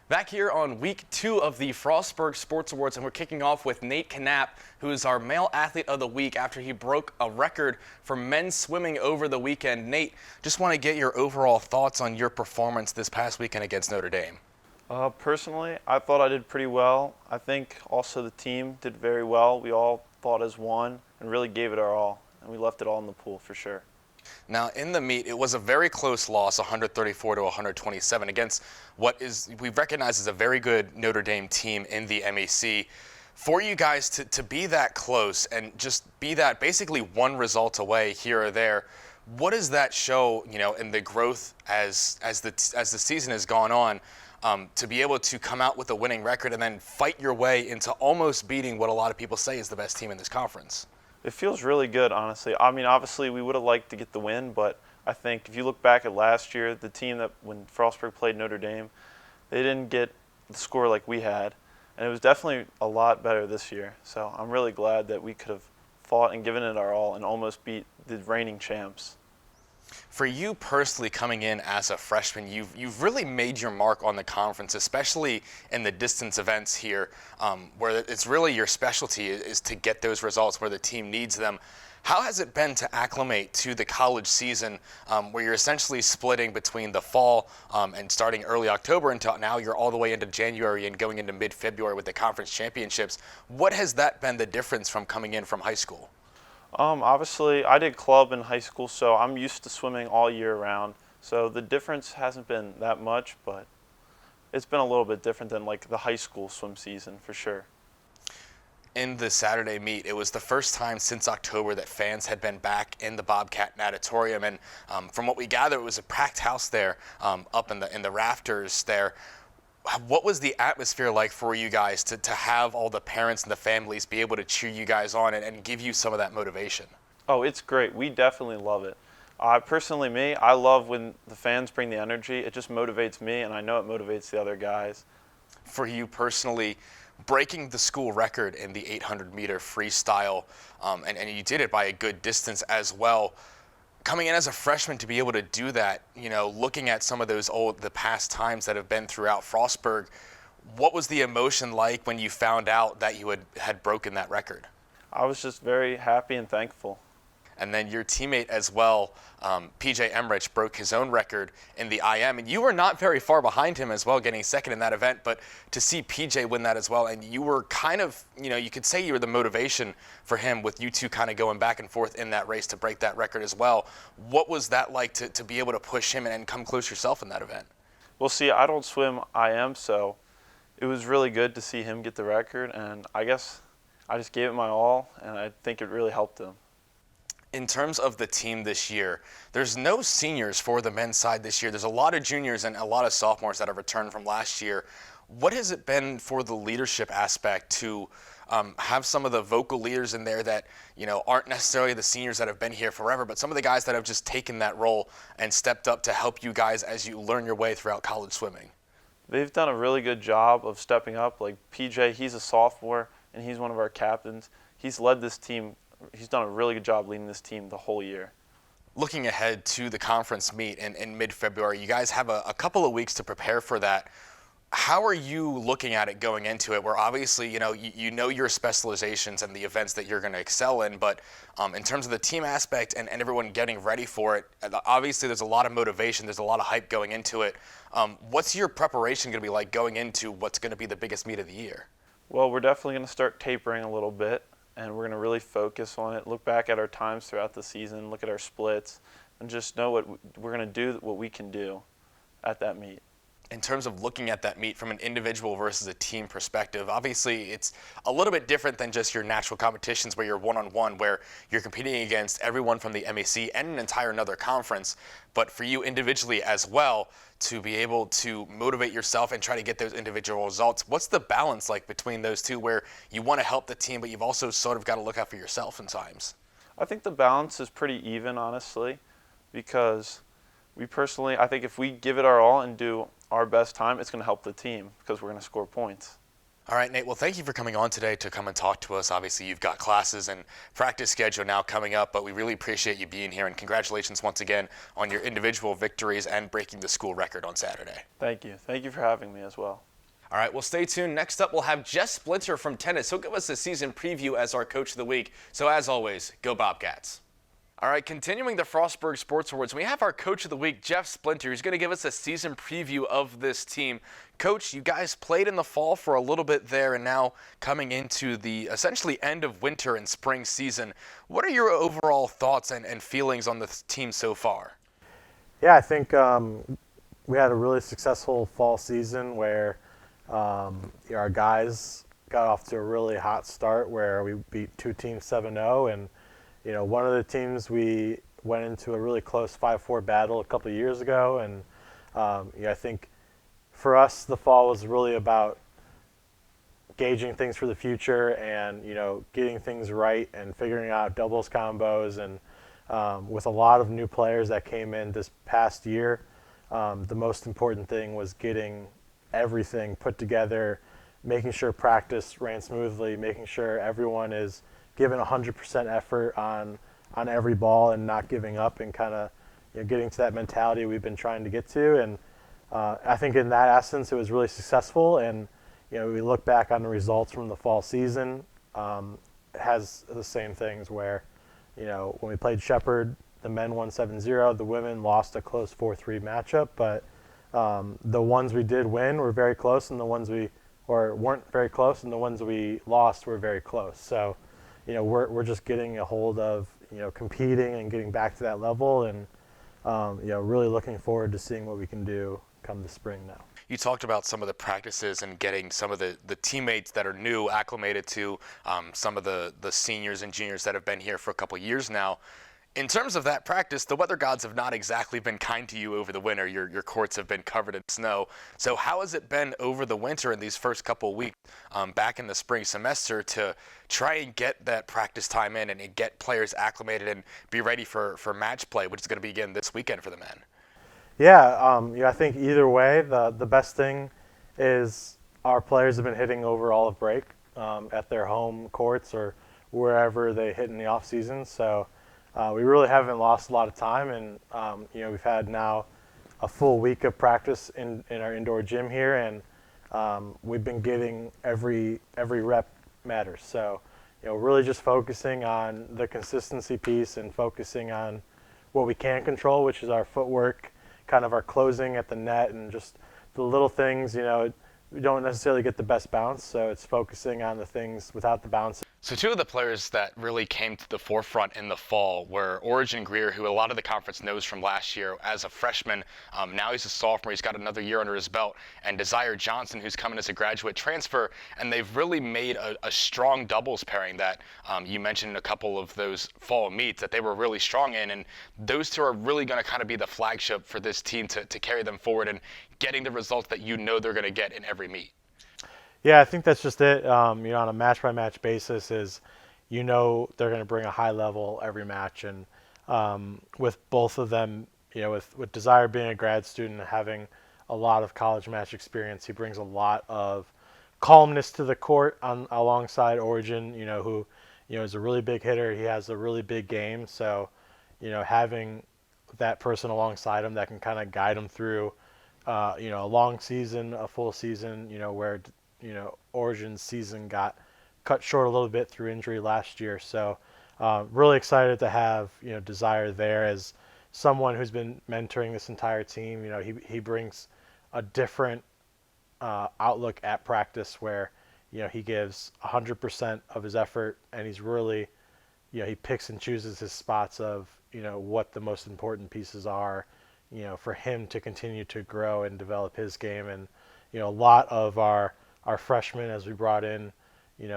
Back here on week 2 of the Frostburg Sports Awards, and we're kicking off with Nate Knapp, who is our male athlete of the week after he broke a record for men's swimming over the weekend. Nate, just want to get your overall thoughts on your performance this past weekend against Notre Dame. Personally, I thought I did pretty well. I think also the team did very well. We all fought as one and really gave it our all, and we left it all in the pool for sure. Now, in the meet, it was a very close loss, 134 to 127, against what is we recognize as a very good Notre Dame team in the MEC. For you guys to be that close and just be that basically one result away here or there, what does that show, in the growth as the season has gone on, to be able to come out with a winning record and then fight your way into almost beating what a lot of people say is the best team in this conference? It feels really good, honestly. I mean, obviously, we would have liked to get the win, but I think if you look back at last year, the team that when Frostburg played Notre Dame, they didn't get the score like we had, and it was definitely a lot better this year. So I'm really glad that we could have fought and given it our all and almost beat the reigning champs. For you personally, coming in as a freshman, you've really made your mark on the conference, especially in the distance events here, where it's really your specialty is to get those results where the team needs them. How has it been to acclimate to the college season, where you're essentially splitting between the fall and starting early October until now you're all the way into January and going into mid-February with the conference championships? What has that been the difference from coming in from high school? Obviously, I did club in high school, so I'm used to swimming all year round. So the difference hasn't been that much, but it's been a little bit different than like the high school swim season for sure. In the Saturday meet, it was the first time since October that fans had been back in the Bobcat Natatorium, and from what we gather, it was a packed house there, up in the rafters there. What was the atmosphere like for you guys to have all the parents and the families be able to cheer you guys on and give you some of that motivation? Oh, it's great. We definitely love it. Personally, I love when the fans bring the energy. It just motivates me, and I know it motivates the other guys. For you personally, breaking the school record in the 800-meter freestyle, and you did it by a good distance as well. Coming in as a freshman to be able to do that, looking at some of the past times that have been throughout Frostburg, what was the emotion like when you found out that you had broken that record? I was just very happy and thankful. And then your teammate as well, PJ Emmerich, broke his own record in the IM, and you were not very far behind him as well, getting second in that event. But to see PJ win that as well, and you were kind of, you could say you were the motivation for him with you two kind of going back and forth in that race to break that record as well. What was that like to be able to push him and come close yourself in that event? Well, see, I don't swim IM, so it was really good to see him get the record, and I guess I just gave it my all, and I think it really helped him. In terms of the team this year, there's no seniors for the men's side this year. There's a lot of juniors and a lot of sophomores that have returned from last year. What has it been for the leadership aspect to have some of the vocal leaders in there that, aren't necessarily the seniors that have been here forever, but some of the guys that have just taken that role and stepped up to help you guys as you learn your way throughout college swimming? They've done a really good job of stepping up. Like PJ, he's a sophomore, and he's one of our captains. He's led this team. He's done a really good job leading this team the whole year. Looking ahead to the conference meet in mid-February, you guys have a couple of weeks to prepare for that. How are you looking at it going into it, where obviously, you know your specializations and the events that you're going to excel in, but in terms of the team aspect and everyone getting ready for it, obviously there's a lot of motivation, there's a lot of hype going into it. What's your preparation going to be like going into what's going to be the biggest meet of the year? Well, we're definitely going to start tapering a little bit, and we're going to really focus on it, look back at our times throughout the season, look at our splits, and just know what we're going to do, what we can do at that meet. In terms of looking at that meet from an individual versus a team perspective, obviously it's a little bit different than just your natural competitions where you're one-on-one, where you're competing against everyone from the MEC and an entire another conference. But for you individually as well, to be able to motivate yourself and try to get those individual results, what's the balance like between those two where you want to help the team, but you've also sort of got to look out for yourself in times? I think the balance is pretty even, honestly, because I think if we give it our all and do our best time, it's going to help the team because we're going to score points. All right, Nate, well, thank you for coming on today to come and talk to us. Obviously, you've got classes and practice schedule now coming up, but we really appreciate you being here, and congratulations once again on your individual victories and breaking the school record on Saturday. Thank you. Thank you for having me as well. All right, well, stay tuned. Next up, we'll have Jeff Splinter from tennis. He'll give us a season preview as our Coach of the Week. So as always, go Bobcats. All right, continuing the Frostburg Sports Awards, we have our Coach of the Week, Jeff Splinter. He's going to give us a season preview of this team. Coach, you guys played in the fall for a little bit there, and now coming into the essentially end of winter and spring season. What are your overall thoughts and feelings on the team so far? Yeah, I think we had a really successful fall season where our guys got off to a really hot start where we beat two teams 7-0, and one of the teams we went into a really close 5-4 battle a couple of years ago, and I think for us the fall was really about gauging things for the future and getting things right and figuring out doubles combos, and with a lot of new players that came in this past year, the most important thing was getting everything put together, making sure practice ran smoothly, making sure everyone is giving 100% effort on every ball and not giving up, and kind of getting to that mentality we've been trying to get to. And I think in that essence it was really successful, and we look back on the results from the fall season, it has the same things where when we played Shepherd, the men won 7-0, the women lost a close 4-3 matchup, but the ones we did win were very close, and the ones we weren't very close, and the ones we lost were very close. So we're just getting a hold of competing and getting back to that level, and really looking forward to seeing what we can do come the spring now. You talked about some of the practices and getting some of the teammates that are new acclimated to some of the seniors and juniors that have been here for a couple years now. In terms of that practice, the weather gods have not exactly been kind to you over the winter. Your courts have been covered in snow. So how has it been over the winter in these first couple of weeks back in the spring semester to try and get that practice time in and get players acclimated and be ready for match play, which is going to begin this weekend for the men? Yeah, I think either way, the best thing is our players have been hitting over all of break at their home courts or wherever they hit in the off season. So we really haven't lost a lot of time, and we've had now a full week of practice in our indoor gym here, and we've been getting every rep matters. So really just focusing on the consistency piece and focusing on what we can control, which is our footwork, kind of our closing at the net, and just the little things. We don't necessarily get the best bounce, so it's focusing on the things without the bounce. So two of the players that really came to the forefront in the fall were Origin Greer, who a lot of the conference knows from last year as a freshman. Now he's a sophomore. He's got another year under his belt. And Desire Johnson, who's coming as a graduate transfer. And they've really made a strong doubles pairing that you mentioned in a couple of those fall meets that they were really strong in. And those two are really going to kind of be the flagship for this team to carry them forward and getting the results that they're going to get in every meet. Yeah, I think that's just it. On a match-by-match basis is, they're going to bring a high level every match. And with both of them, with Desire being a grad student and having a lot of college match experience, he brings a lot of calmness to the court alongside Origin, who, is a really big hitter. He has a really big game. So, having that person alongside him that can kind of guide him through, a long season, a full season, where Origin's season got cut short a little bit through injury last year. So really excited to have Desire there as someone who's been mentoring this entire team. He brings a different outlook at practice where he gives 100% of his effort, and he's really he picks and chooses his spots of what the most important pieces are for him to continue to grow and develop his game. And a lot of our freshmen, as we brought in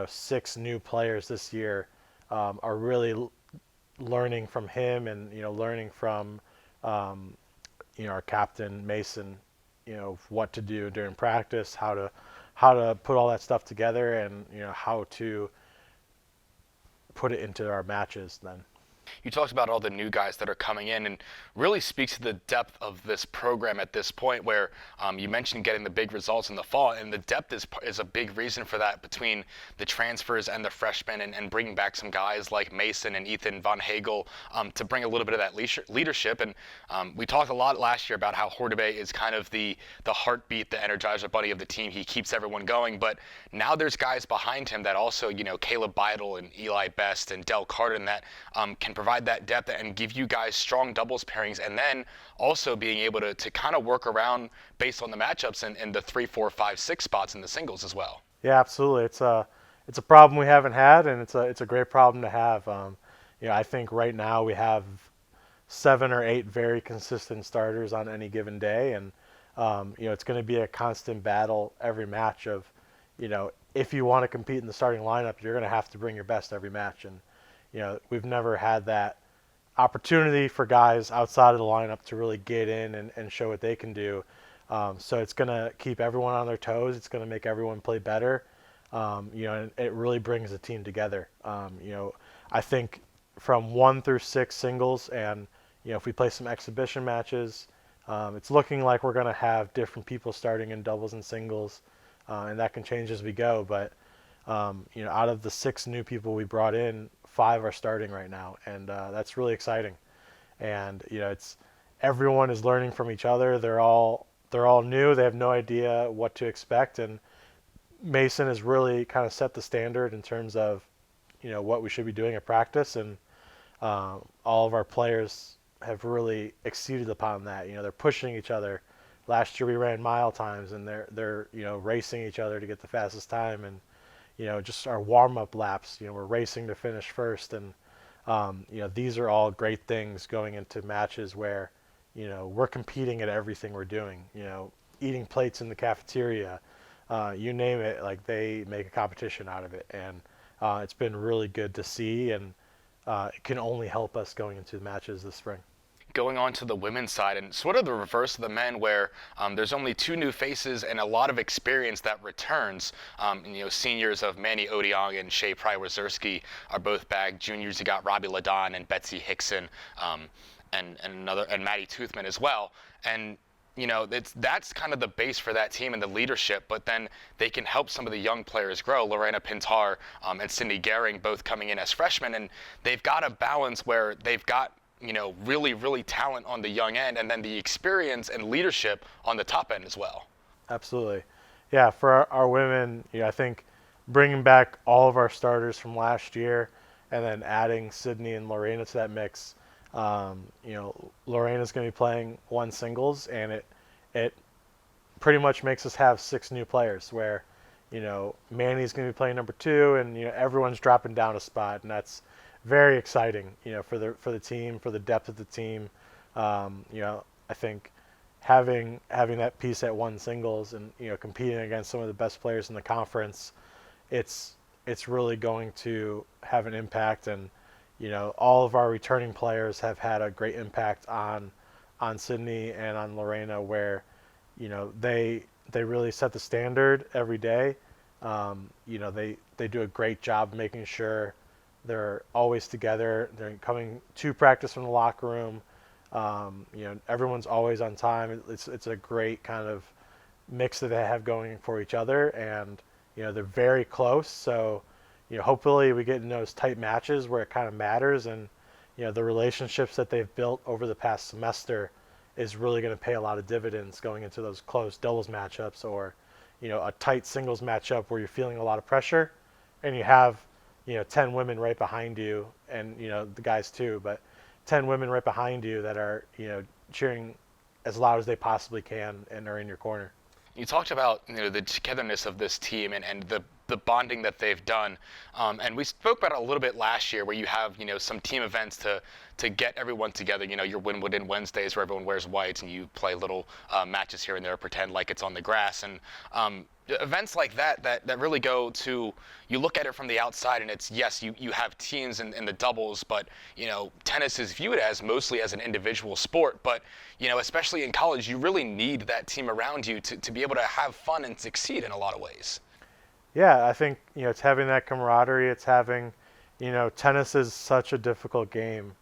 6 new players this year, are really learning from him and learning from our captain Mason, what to do during practice, how to put all that stuff together, and how to put it into our matches then. You talked about all the new guys that are coming in, and really speaks to the depth of this program at this point, where you mentioned getting the big results in the fall, and the depth is a big reason for that, between the transfers and the freshmen, and bringing back some guys like Mason and Ethan Von Hagel to bring a little bit of that leadership. And we talked a lot last year about how Hordebe is kind of the heartbeat, the Energizer Bunny of the team. He keeps everyone going, but now there's guys behind him that also, Caleb Beidel and Eli Best and Del Carden, that can provide that depth and give you guys strong doubles pairings, and then also being able to kind of work around based on the matchups and the 3, 4, 5, 6 spots in the singles as well. Yeah, absolutely. It's a problem we haven't had, and it's a great problem to have. I think right now we have 7 or 8 very consistent starters on any given day, and it's going to be a constant battle every match of, if you want to compete in the starting lineup, you're going to have to bring your best every match. And we've never had that opportunity for guys outside of the lineup to really get in and show what they can do. So it's going to keep everyone on their toes. It's going to make everyone play better. And it really brings the team together. I think from 1 through 6 singles, and if we play some exhibition matches, it's looking like we're going to have different people starting in doubles and singles, and that can change as we go. But out of the 6 new people we brought in, 5 are starting right now, and that's really exciting. And it's everyone is learning from each other. They're all new. They have no idea what to expect, and Mason has really kind of set the standard in terms of what we should be doing at practice, and all of our players have really exceeded upon that. They're pushing each other. Last year we ran mile times, and they're racing each other to get the fastest time, and just our warm-up laps, we're racing to finish first. And, these are all great things going into matches where, we're competing at everything we're doing, eating plates in the cafeteria, you name it, like they make a competition out of it. And it's been really good to see, and it can only help us going into the matches this spring. Going on to the women's side, and sort of the reverse of the men, where there's only 2 new faces and a lot of experience that returns. Seniors of Manny Odiong and Shea Pry-Wazerski are both back. Juniors, you got Robbie Ladon and Betsy Hickson, and Maddie Toothman as well. And that's kind of the base for that team and the leadership, but then they can help some of the young players grow. Lorena Pintar and Cindy Gehring both coming in as freshmen, and they've got a balance where they've got really, really talent on the young end, and then the experience and leadership on the top end as well. Absolutely. Yeah, for our women, I think bringing back all of our starters from last year and then adding Sydney and Lorena to that mix, Lorena's going to be playing 1 singles, and it pretty much makes us have 6 new players where, Manny's going to be playing number 2, and, everyone's dropping down a spot, and that's very exciting, for the team, for the depth of the team. I think having that piece at 1 singles and competing against some of the best players in the conference, it's really going to have an impact. And all of our returning players have had a great impact on Sydney and on Lorena, where they really set the standard every day. They do a great job making sure they're always together. They're coming to practice from the locker room. Everyone's always on time. It's a great kind of mix that they have going for each other, and they're very close. So hopefully we get in those tight matches where it kind of matters, and the relationships that they've built over the past semester is really going to pay a lot of dividends going into those close doubles matchups, or a tight singles matchup where you're feeling a lot of pressure, and you have 10 women right behind you, and the guys too, but 10 women right behind you that are cheering as loud as they possibly can and are in your corner. You talked about the togetherness of this team and the bonding that they've done, and we spoke about it a little bit last year, where you have some team events to get everyone together. Your Winwood Wednesdays, where everyone wears whites and you play little matches here and there, pretend like it's on the grass, and events like that really go to, you look at it from the outside, and it's, yes, you have teams in the doubles, but tennis is viewed as mostly as an individual sport, but especially in college, you really need that team around you to be able to have fun and succeed in a lot of ways. Yeah, I think it's having that camaraderie. It's having tennis is such a difficult game,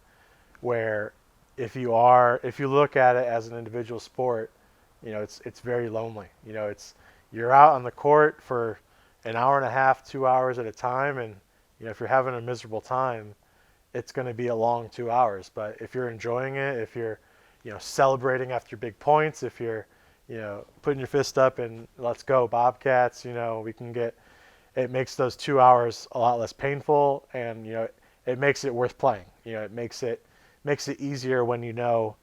where if you look at it as an individual sport, it's very lonely. You're out on the court for an hour and a half, 2 hours at a time, and if you're having a miserable time, it's going to be a long 2 hours. But if you're enjoying it, if you're celebrating after big points, if you're putting your fist up and let's go Bobcats, we can get, it makes those 2 hours a lot less painful, and it makes it worth playing. It makes it easier when I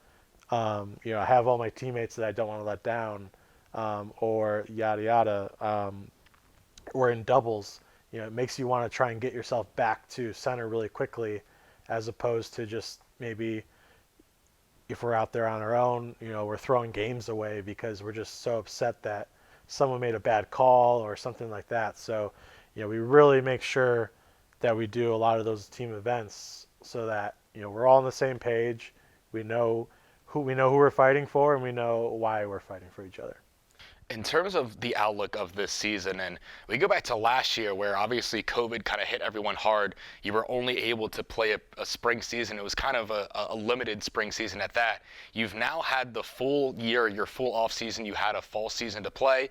have all my teammates that I don't want to let down, or yada yada. Or in doubles, it makes you want to try and get yourself back to center really quickly, as opposed to just maybe if we're out there on our own, we're throwing games away because we're just so upset that someone made a bad call or something like that. So, we really make sure that we do a lot of those team events so that, we're all on the same page. We know who we're fighting for, and we know why we're fighting for each other. In terms of the outlook of this season, and we go back to last year where obviously COVID kind of hit everyone hard. You were only able to play a spring season. It was kind of a limited spring season at that. You've now had the full year, your full off season. You had a fall season to play.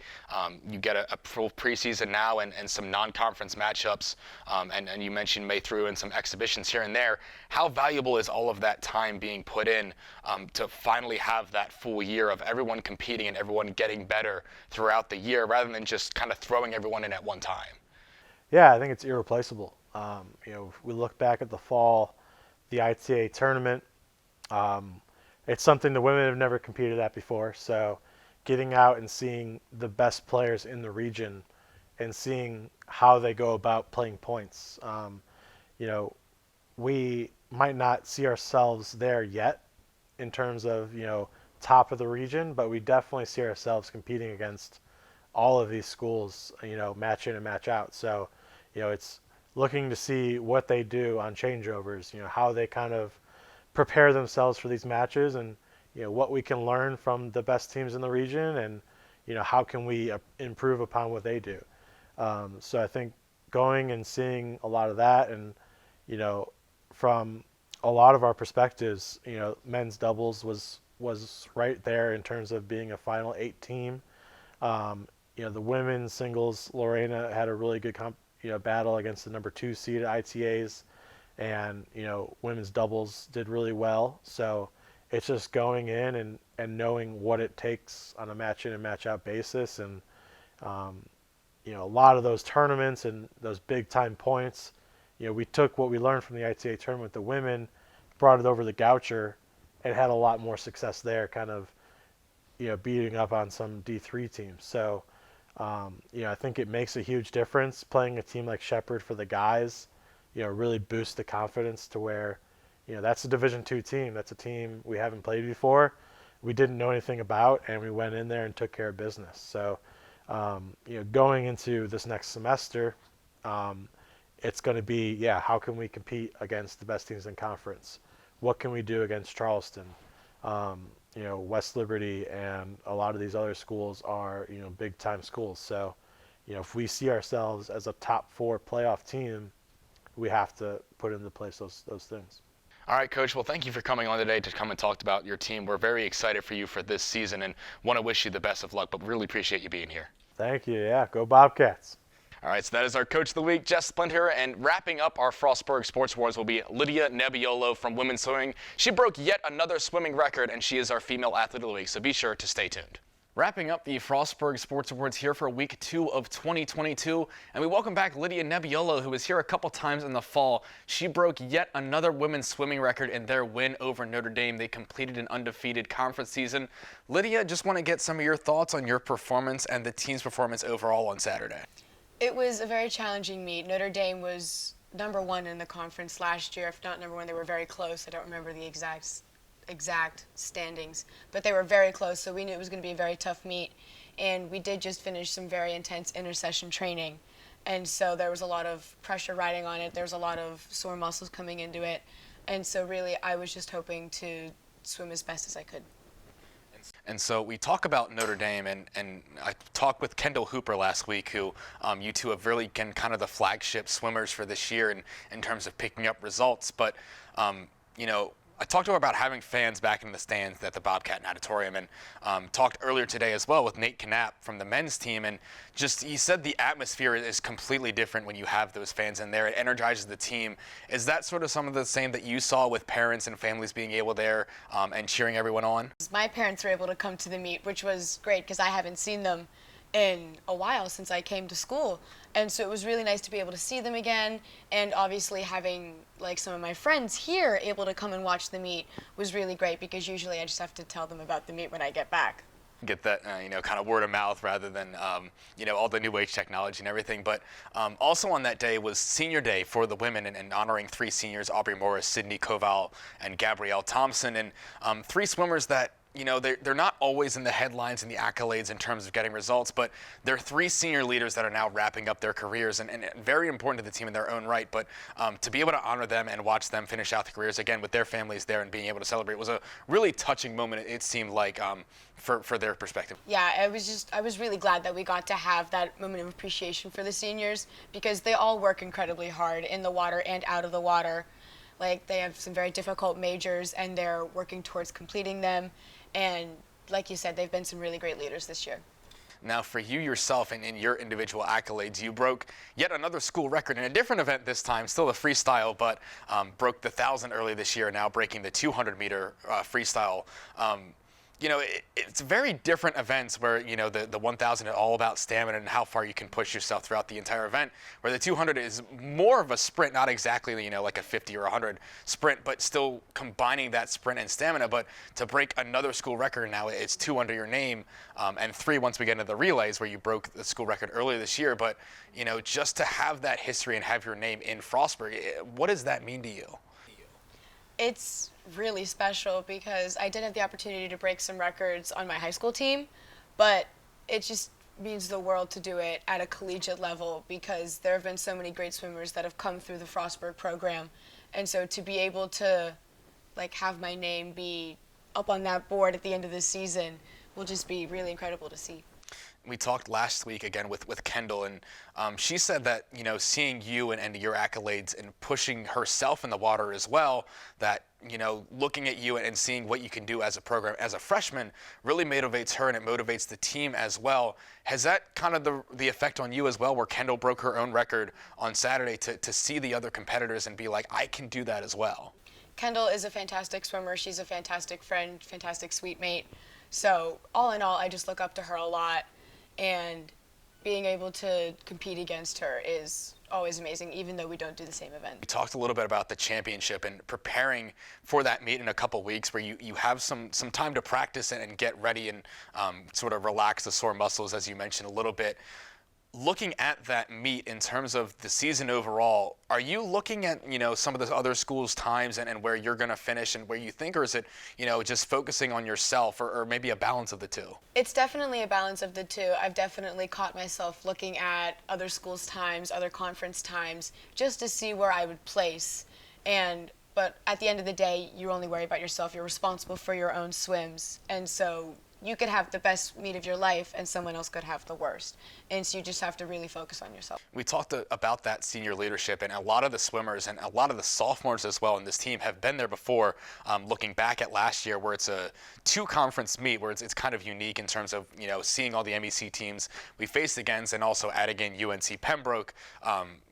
You get a full preseason now and some non-conference matchups. And you mentioned May through and some exhibitions here and there. How valuable is all of that time being put in to finally have that full year of everyone competing and everyone getting better throughout the year rather than just kind of throwing everyone in at one time? Yeah, I think it's irreplaceable. If we look back at the fall, the ITA tournament, it's something the women have never competed at before. So getting out and seeing the best players in the region and seeing how they go about playing points. We might not see ourselves there yet in terms of, top of the region, but we definitely see ourselves competing against all of these schools, match in and match out. So, it's looking to see what they do on changeovers, how they kind of prepare themselves for these matches, and, what we can learn from the best teams in the region, and, how can we improve upon what they do. So I think going and seeing a lot of that, and, from a lot of our perspectives, men's doubles was right there in terms of being a Final 8 team. The women's singles, Lorena had a really good battle against the number 2 seed at ITAs, and women's doubles did really well. So it's just going in and knowing what it takes on a match in and match out basis, and a lot of those tournaments and those big time points. We took what we learned from the ITA tournament with the women, brought it over to the Goucher, and had a lot more success there, kind of, beating up on some D3 teams. So, I think it makes a huge difference playing a team like Shepherd for the guys, really boosts the confidence to where, that's a Division II team. That's a team we haven't played before. We didn't know anything about, and we went in there and took care of business. So, going into this next semester, it's going to be, how can we compete against the best teams in conference? What can we do against Charleston? West Liberty and a lot of these other schools are, big time schools. So, if we see ourselves as a top 4 playoff team, we have to put into place those things. All right, Coach. Well, thank you for coming on today to come and talk about your team. We're very excited for you for this season and want to wish you the best of luck, but really appreciate you being here. Thank you. Yeah, go Bobcats. All right, so that is our Coach of the Week, Jess Splinter, and wrapping up our Frostburg Sports Wars will be Lydia Nebiolo from women's swimming. She broke yet another swimming record, and she is our female athlete of the week, so be sure to stay tuned. Wrapping up the Frostburg Sports Awards here for week 2 of 2022, and we welcome back Lydia Nebiolo, who was here a couple times in the fall. She broke yet another women's swimming record in their win over Notre Dame. They completed an undefeated conference season. Lydia, just want to get some of your thoughts on your performance and the team's performance overall on Saturday. It was a very challenging meet. Notre Dame was number 1 in the conference last year, if not number 1. They were very close. I don't remember the exact standings, but they were very close, so we knew it was going to be a very tough meet. And we did just finish some very intense intersession training, and so there was a lot of pressure riding on it. There was a lot of sore muscles coming into it, and so really I was just hoping to swim as best as I could. And so we talk about Notre Dame, and I talked with Kendall Hooper last week, who you two have really been kind of the flagship swimmers for this year in terms of picking up results. But, I talked to her about having fans back in the stands at the Bobcat Natatorium, and talked earlier today as well with Nate Knapp from the men's team, and just he said the atmosphere is completely different when you have those fans in there. It energizes the team. Is that sort of some of the same that you saw with parents and families being able there and cheering everyone on? My parents were able to come to the meet, which was great because I haven't seen them in a while since I came to school, and so it was really nice to be able to see them again, and obviously having like some of my friends here able to come and watch the meet was really great because usually I just have to tell them about the meet when I get back. Get that kind of word of mouth rather than all the new age technology and everything. But also on that day was senior day for the women, and honoring 3 seniors: Aubrey Morris, Sydney Koval, and Gabrielle Thompson, and 3 swimmers that they're not always in the headlines and the accolades in terms of getting results, but they're 3 senior leaders that are now wrapping up their careers, and very important to the team in their own right. But to be able to honor them and watch them finish out the careers again with their families there and being able to celebrate was a really touching moment, it seemed like, for their perspective. Yeah, I was really glad that we got to have that moment of appreciation for the seniors because they all work incredibly hard in the water and out of the water. Like, they have some very difficult majors and they're working towards completing them. And like you said, they've been some really great leaders this year. Now, for you yourself and in your individual accolades, you broke yet another school record in a different event this time, still a freestyle, but broke the 1,000 early this year, now breaking the 200-meter freestyle. It's very different events where, the 1,000 is all about stamina and how far you can push yourself throughout the entire event, where the 200 is more of a sprint, not exactly, like a 50 or 100 sprint, but still combining that sprint and stamina. But to break another school record now, it's 2 under your name, and 3 once we get into the relays where you broke the school record earlier this year. But, just to have that history and have your name in Frostburg, what does that mean to you? It's really special because I did have the opportunity to break some records on my high school team, but it just means the world to do it at a collegiate level because there have been so many great swimmers that have come through the Frostburg program. And so to be able to have my name be up on that board at the end of this season will just be really incredible to see. We talked last week again with Kendall, and she said that, seeing you and your accolades and pushing herself in the water as well, that, looking at you and seeing what you can do as a program, as a freshman, really motivates her and it motivates the team as well. Has that kind of the effect on you as well, where Kendall broke her own record on Saturday, to see the other competitors and be like, I can do that as well? Kendall is a fantastic swimmer. She's a fantastic friend, fantastic sweet mate. So all in all, I just look up to her a lot. And being able to compete against her is always amazing, even though we don't do the same event. We talked a little bit about the championship and preparing for that meet in a couple weeks, where you have some time to practice and get ready and sort of relax the sore muscles, as you mentioned a little bit. Looking at that meet in terms of the season overall, are you looking at, some of the other schools' times and where you're going to finish and where you think, or is it, just focusing on yourself, or maybe a balance of the two? It's definitely a balance of the two. I've definitely caught myself looking at other schools' times, other conference times, just to see where I would place. But at the end of the day, you only worry about yourself. You're responsible for your own swims. And so you could have the best meet of your life and someone else could have the worst. And so you just have to really focus on yourself. We talked about that senior leadership, and a lot of the swimmers and a lot of the sophomores as well in this team have been there before. Looking back at last year, where it's a 2-conference meet, where it's kind of unique in terms of, seeing all the MEC teams we faced against, and also adding in UNC Pembroke,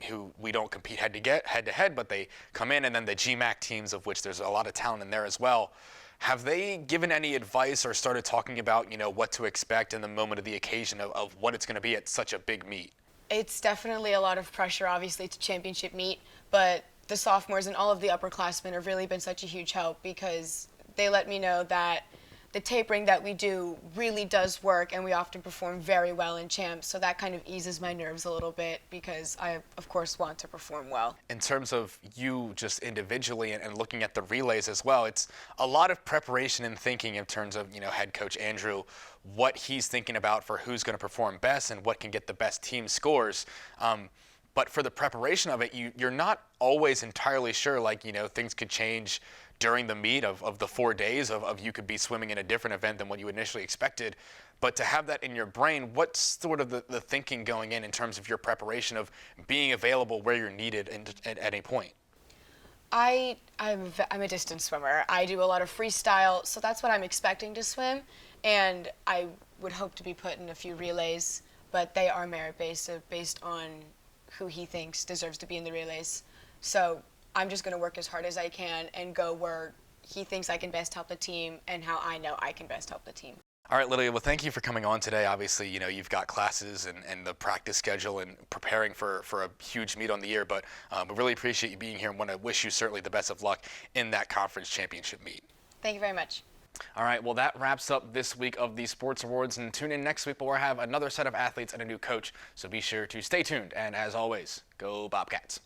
who we don't compete head to head, but they come in, and then the GMAC teams, of which there's a lot of talent in there as well. Have they given any advice or started talking about, what to expect in the moment of the occasion of what it's going to be at such a big meet? It's definitely a lot of pressure, obviously, to championship meet, but the sophomores and all of the upperclassmen have really been such a huge help because they let me know that the tapering that we do really does work, and we often perform very well in champs, so that kind of eases my nerves a little bit because I, of course, want to perform well. In terms of you just individually and looking at the relays as well, it's a lot of preparation and thinking in terms of, head coach Andrew, what he's thinking about for who's going to perform best and what can get the best team scores. But for the preparation of it, you're not always entirely sure, things could change during the meet of the 4 days of you could be swimming in a different event than what you initially expected. But to have that in your brain, what's sort of the thinking going in terms of your preparation of being available where you're needed at any point? I'm a distance swimmer. I do a lot of freestyle, so that's what I'm expecting to swim, and I would hope to be put in a few relays, but they are merit-based, so based on who he thinks deserves to be in the relays. So I'm just going to work as hard as I can and go where he thinks I can best help the team and how I know I can best help the team. All right, Lydia, well, thank you for coming on today. Obviously, you've got classes and the practice schedule and preparing for a huge meet on the year, but we really appreciate you being here and want to wish you certainly the best of luck in that conference championship meet. Thank you very much. All right, well, that wraps up this week of the Sports Awards, and tune in next week where we'll have another set of athletes and a new coach, so be sure to stay tuned, and as always, go Bobcats.